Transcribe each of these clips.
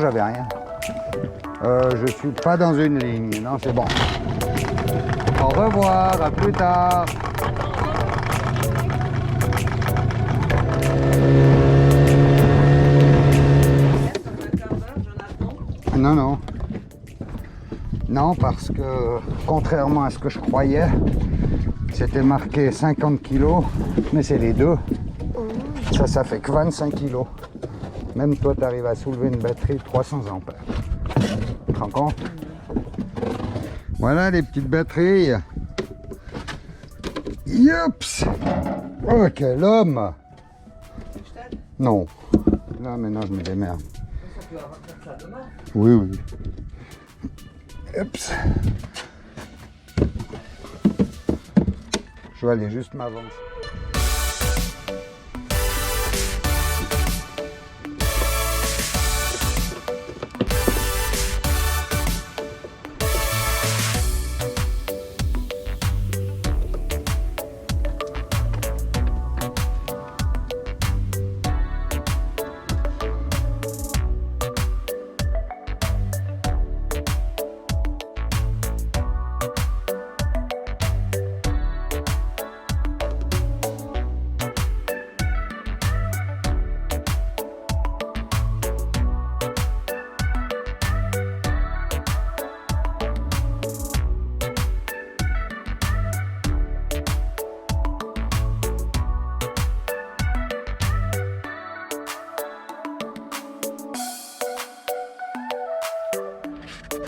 j'avais rien. Je suis pas dans une ligne, non, c'est bon. Au revoir, à plus tard. Non, non. Non, parce que, contrairement à ce que je croyais, c'était marqué 50 kilos, mais c'est les deux. Ça fait que 25 kilos. Même toi, tu arrives à soulever une batterie de 300 ampères. Tu te rends compte? Voilà les petites batteries. Youps! Oh, quel homme! Non. Là, maintenant, je me démerde. Oui, oui. Oups. Je vais aller juste m'avancer.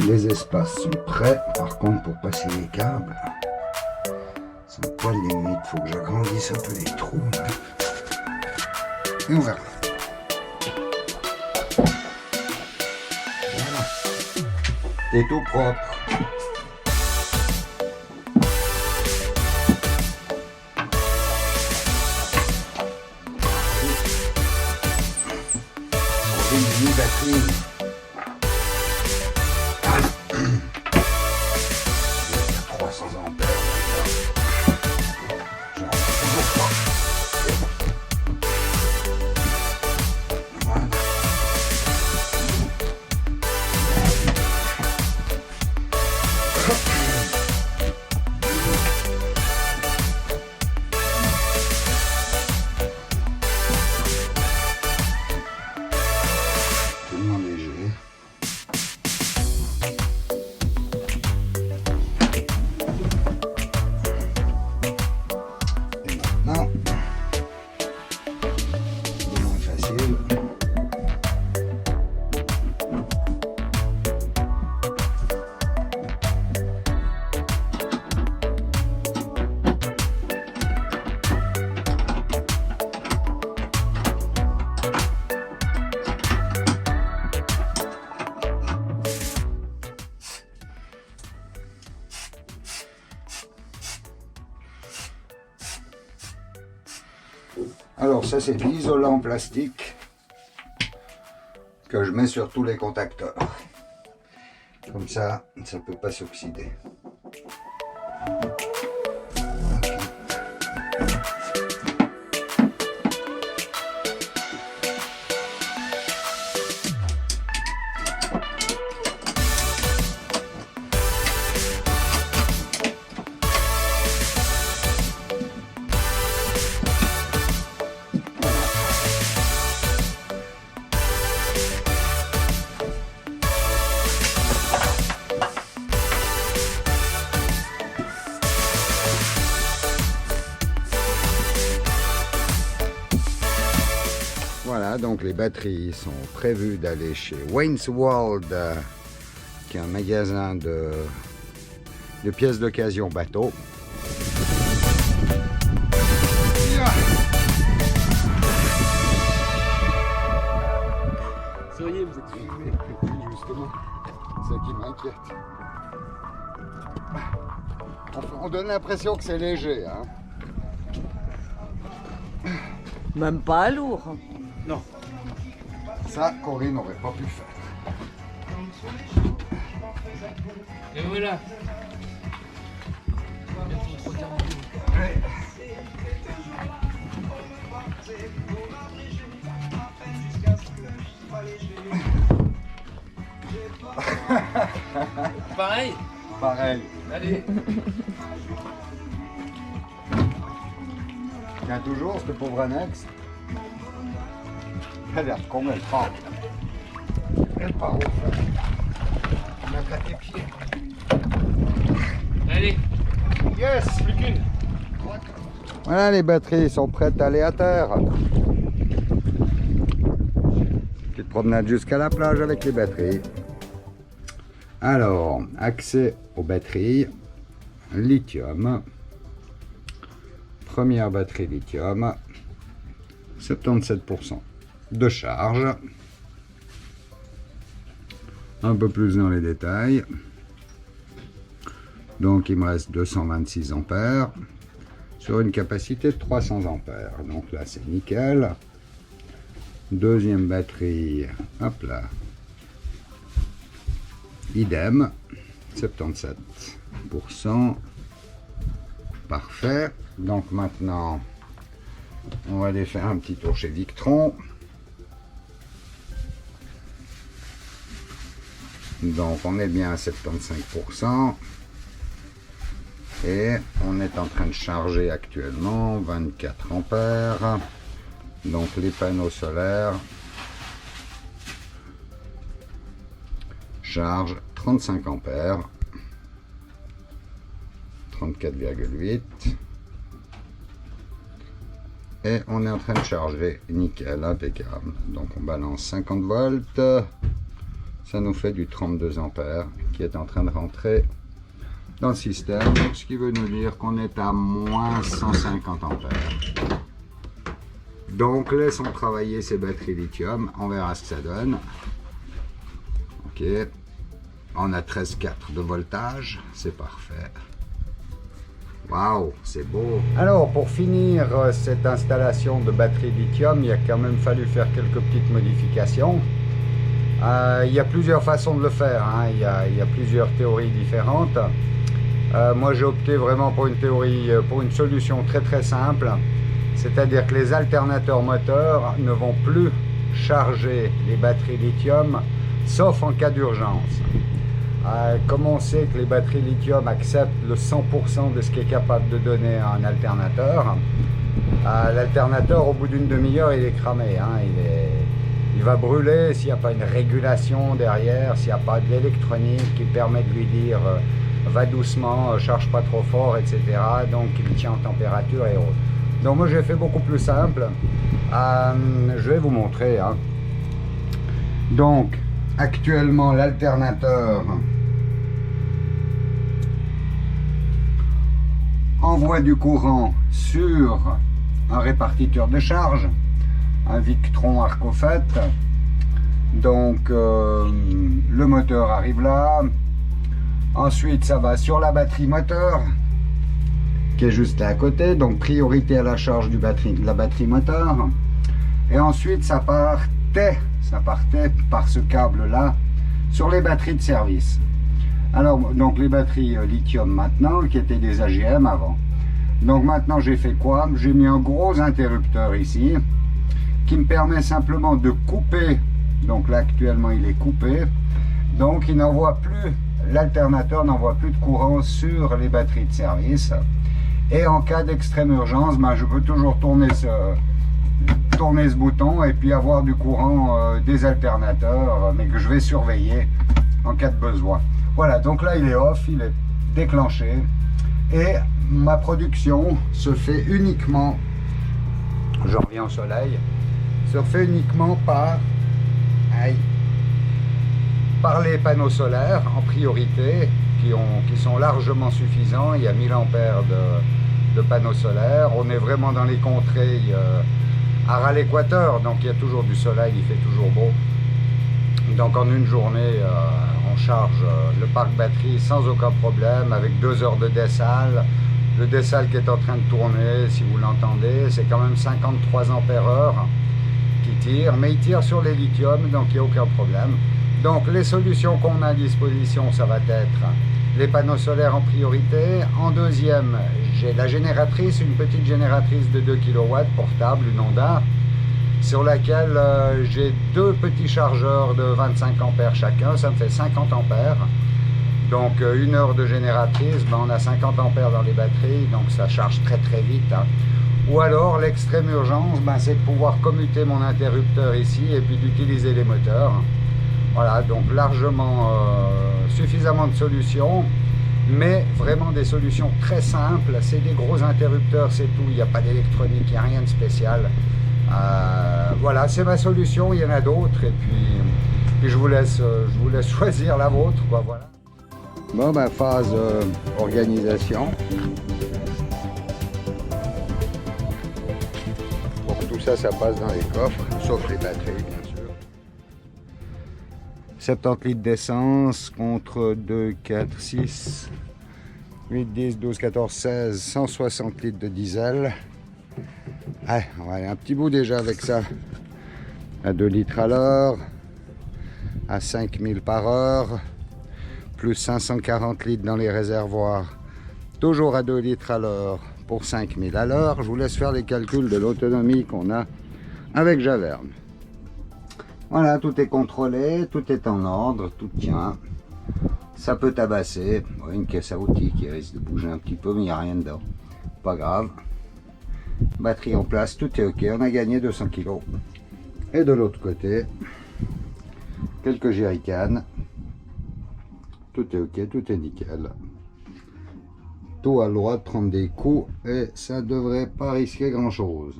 Les espaces sont prêts, par contre pour passer les câbles, c'est un poil limite, faut que j'agrandisse un peu les trous. Là. Et on verra. Voilà. C'est tout propre. On fait une mini batterie. 300 ampères. J'en ai toujours pas. Voilà. Tellement léger. Alors ça c'est de l'isolant plastique que je mets sur tous les contacteurs. Comme ça, ça ne peut pas s'oxyder. Voilà, donc les batteries sont prévues d'aller chez Wayne's World, qui est un magasin de pièces d'occasion bateau. Ça y est, vous êtes filmé. Justement, c'est ça qui m'inquiète. On donne l'impression que c'est léger, hein. Même pas lourd. Non. Ça, Corinne n'aurait pas pu faire. Et voilà. pareil. Pareil. Allez. Tiens toujours, ce pauvre annexe. Regarde combien elle prend. Elle part au fond. Mettre à tes pieds. Allez. Yes! Plus qu'une. Voilà, les batteries sont prêtes à aller à terre. Petite promenade jusqu'à la plage avec les batteries. Alors, accès aux batteries. Lithium. Première batterie lithium. 77% de charge. Un peu plus dans les détails. Donc il me reste 226 ampères sur une capacité de 300 ampères. Donc là c'est nickel. Deuxième batterie, hop là. Idem, 77%. Parfait. Donc maintenant, on va aller faire un petit tour chez Victron. Donc on est bien à 75%. Et on est en train de charger actuellement 24 ampères. Donc les panneaux solaires chargent 35 ampères. 34,8. Et on est en train de charger, nickel, impeccable. Donc on balance 50 volts. Ça nous fait du 32 ampères qui est en train de rentrer dans le système, ce qui veut nous dire qu'on est à moins 150 ampères. Donc laissons travailler ces batteries lithium, on verra ce que ça donne. Ok, on a 13,4 de voltage, c'est parfait. Waouh, c'est beau. Alors pour finir cette installation de batterie lithium, il a quand même fallu faire quelques petites modifications. Il y a plusieurs façons de le faire, hein. Il y a plusieurs théories différentes. Moi j'ai opté vraiment pour une théorie, pour une solution très simple, c'est-à-dire que les alternateurs moteurs ne vont plus charger les batteries lithium sauf en cas d'urgence. Comme on sait que les batteries lithium acceptent le 100% de ce qu'est capable de donner un alternateur, l'alternateur au bout d'une demi-heure il est cramé, hein. Il va brûler s'il n'y a pas une régulation derrière, s'il n'y a pas de l'électronique qui permet de lui dire va doucement, charge pas trop fort, etc. Donc il tient en température et autres. Donc moi j'ai fait beaucoup plus simple. Je vais vous montrer. Hein. Donc actuellement l'alternateur envoie du courant sur un répartiteur de charge, un Victron Arcofet. Donc le moteur arrive là. Ensuite, ça va sur la batterie moteur, qui est juste là à côté. Donc, priorité à la charge de la batterie moteur. Et ensuite, ça partait par ce câble-là sur les batteries de service. Alors, donc les batteries lithium maintenant, qui étaient des AGM avant. Donc maintenant, j'ai fait quoi? J'ai mis un gros interrupteur ici, qui me permet simplement de couper. Donc là, actuellement, il est coupé. Donc, il n'envoie plus... L'alternateur n'envoie plus de courant sur les batteries de service. Et en cas d'extrême urgence, ben, je peux toujours tourner ce bouton et puis avoir du courant des alternateurs, mais que je vais surveiller en cas de besoin. Voilà, donc là il est off, il est déclenché. Et ma production se fait uniquement, je reviens au soleil, se fait uniquement par les panneaux solaires en priorité, qui sont largement suffisants. Il y a 1000 ampères de panneaux solaires. On est vraiment dans les contrées à ras l'équateur, donc il y a toujours du soleil, il fait toujours beau. Donc en une journée, on charge le parc batterie sans aucun problème, avec 2 heures de dessal. Le dessal qui est en train de tourner, si vous l'entendez, c'est quand même 53 ampères-heure qui tire, mais il tire sur les lithiums, donc il n'y a aucun problème. Donc les solutions qu'on a à disposition, ça va être les panneaux solaires en priorité. En deuxième, j'ai la génératrice, une petite génératrice de 2 kW portable, une Honda, sur laquelle j'ai 2 petits chargeurs de 25 ampères chacun, ça me fait 50 ampères. Donc 1 heure de génératrice, ben, on a 50 ampères dans les batteries, donc ça charge très très vite. Hein. Ou alors l'extrême urgence, ben, c'est de pouvoir commuter mon interrupteur ici et puis d'utiliser les moteurs. Voilà, donc largement suffisamment de solutions, mais vraiment des solutions très simples. C'est des gros interrupteurs, c'est tout, il n'y a pas d'électronique, il n'y a rien de spécial. Voilà, c'est ma solution, il y en a d'autres et puis je vous laisse choisir la vôtre, quoi, voilà. Bon, ben, phase organisation. Pour tout ça, ça passe dans les coffres, sauf les batteries, bien sûr. 70 litres d'essence contre 2, 4, 6, 8, 10, 12, 14, 16, 160 litres de diesel. Ouais, on va aller un petit bout déjà avec ça. À 2 litres à l'heure, à 5000 par heure. Plus 540 litres dans les réservoirs, toujours à 2 litres à l'heure pour 5000 à l'heure. Je vous laisse faire les calculs de l'autonomie qu'on a avec Javerne. Voilà, tout est contrôlé, tout est en ordre, tout tient. Ça peut tabasser. Une caisse à outils qui risque de bouger un petit peu, mais il n'y a rien dedans. Pas grave. Batterie en place, tout est ok. On a gagné 200 kg. Et de l'autre côté, quelques jerrycans. Tout est ok, tout est nickel. Tout a le droit de prendre des coups et ça devrait pas risquer grand chose.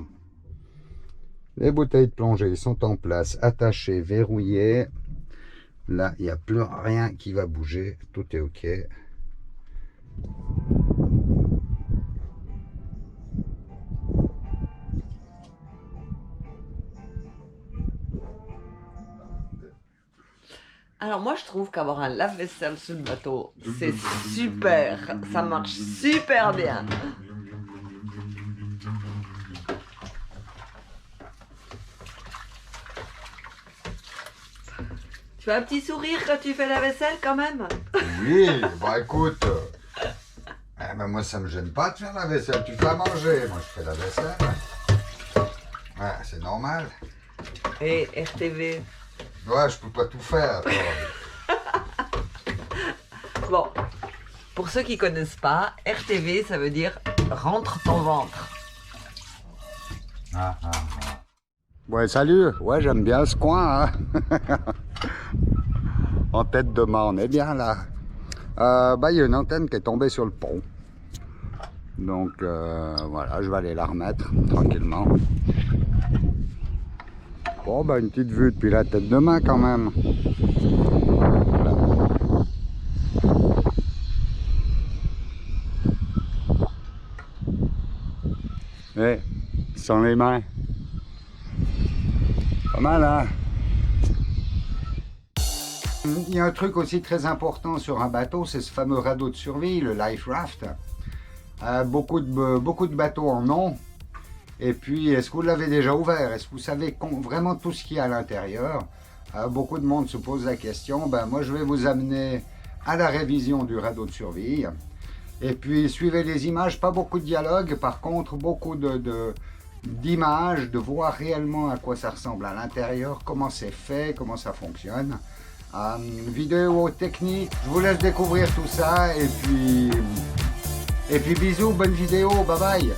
Les bouteilles de plongée sont en place, attachées, verrouillées. Là, il n'y a plus rien qui va bouger, tout est ok. Alors moi je trouve qu'avoir un lave-vaisselle sur le bateau, c'est super, ça marche super bien. Tu as un petit sourire quand tu fais la vaisselle quand même? Oui, bah écoute, ben moi ça me gêne pas de faire la vaisselle, tu fais à manger, moi je fais la vaisselle. Ouais, c'est normal. Et RTV? Ouais, je peux pas tout faire. Bon, pour ceux qui connaissent pas, RTV ça veut dire rentre ton ventre. Ouais, salut. Ouais, j'aime bien ce coin. Hein. En tête de mât, on est bien là. Il y a une antenne qui est tombée sur le pont. Donc voilà, je vais aller la remettre tranquillement. Bon, une petite vue depuis la tête de mât quand même. Et sans les mains. Pas mal, hein? Il y a un truc aussi très important sur un bateau, c'est ce fameux radeau de survie, le life raft. Beaucoup de bateaux en ont. Et puis, est-ce que vous l'avez déjà ouvert? Est-ce que vous savez vraiment tout ce qu'il y a à l'intérieur? Beaucoup de monde se pose la question. Moi, je vais vous amener à la révision du radeau de survie. Et puis, suivez les images, pas beaucoup de dialogue, par contre, beaucoup d'images, de voir réellement à quoi ça ressemble à l'intérieur, comment c'est fait, comment ça fonctionne. Vidéo technique, je vous laisse découvrir tout ça. Et puis bisous, bonne vidéo, bye bye.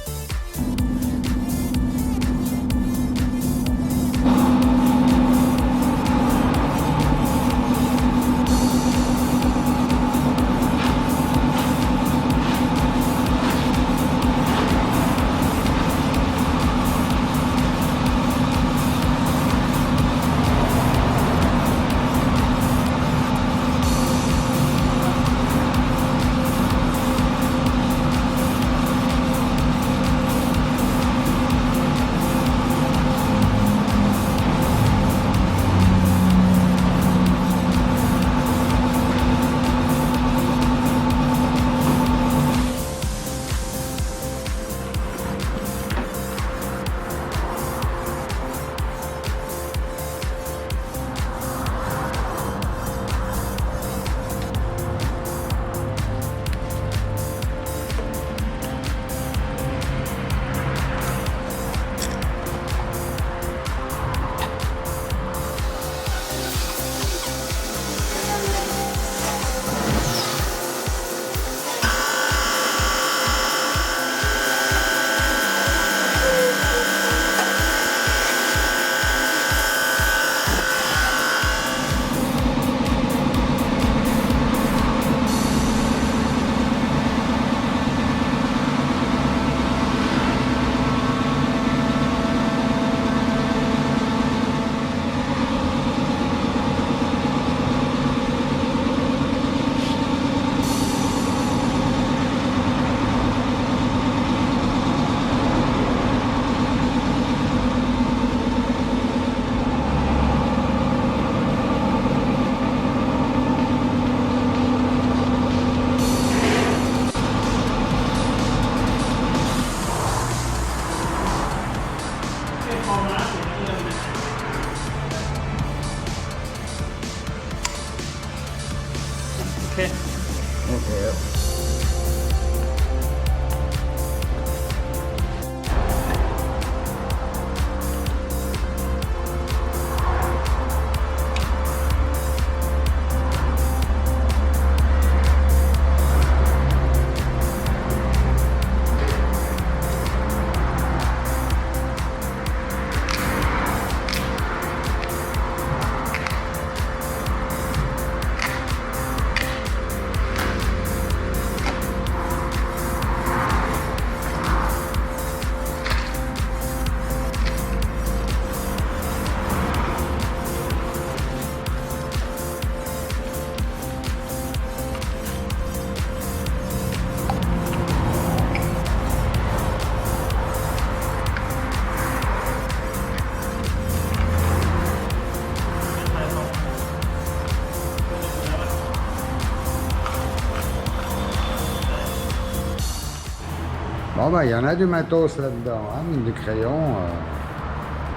Bon, ben, il y en a du matos là-dedans, hein, mine de crayon.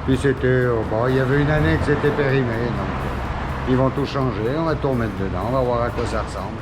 Puis c'était, bon, il y avait une année que c'était périmé, donc ils vont tout changer, on va tout remettre dedans, on va voir à quoi ça ressemble.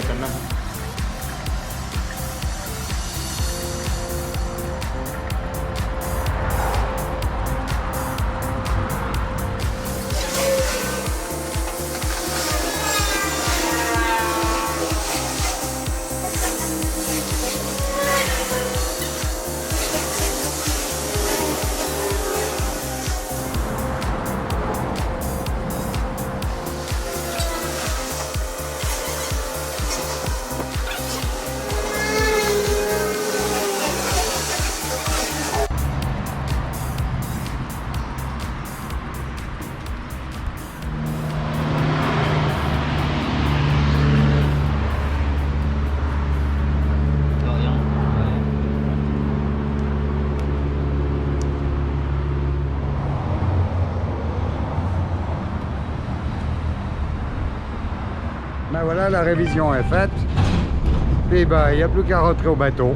ka na. Ben voilà, la révision est faite. Puis ben, il n'y a plus qu'à rentrer au bateau.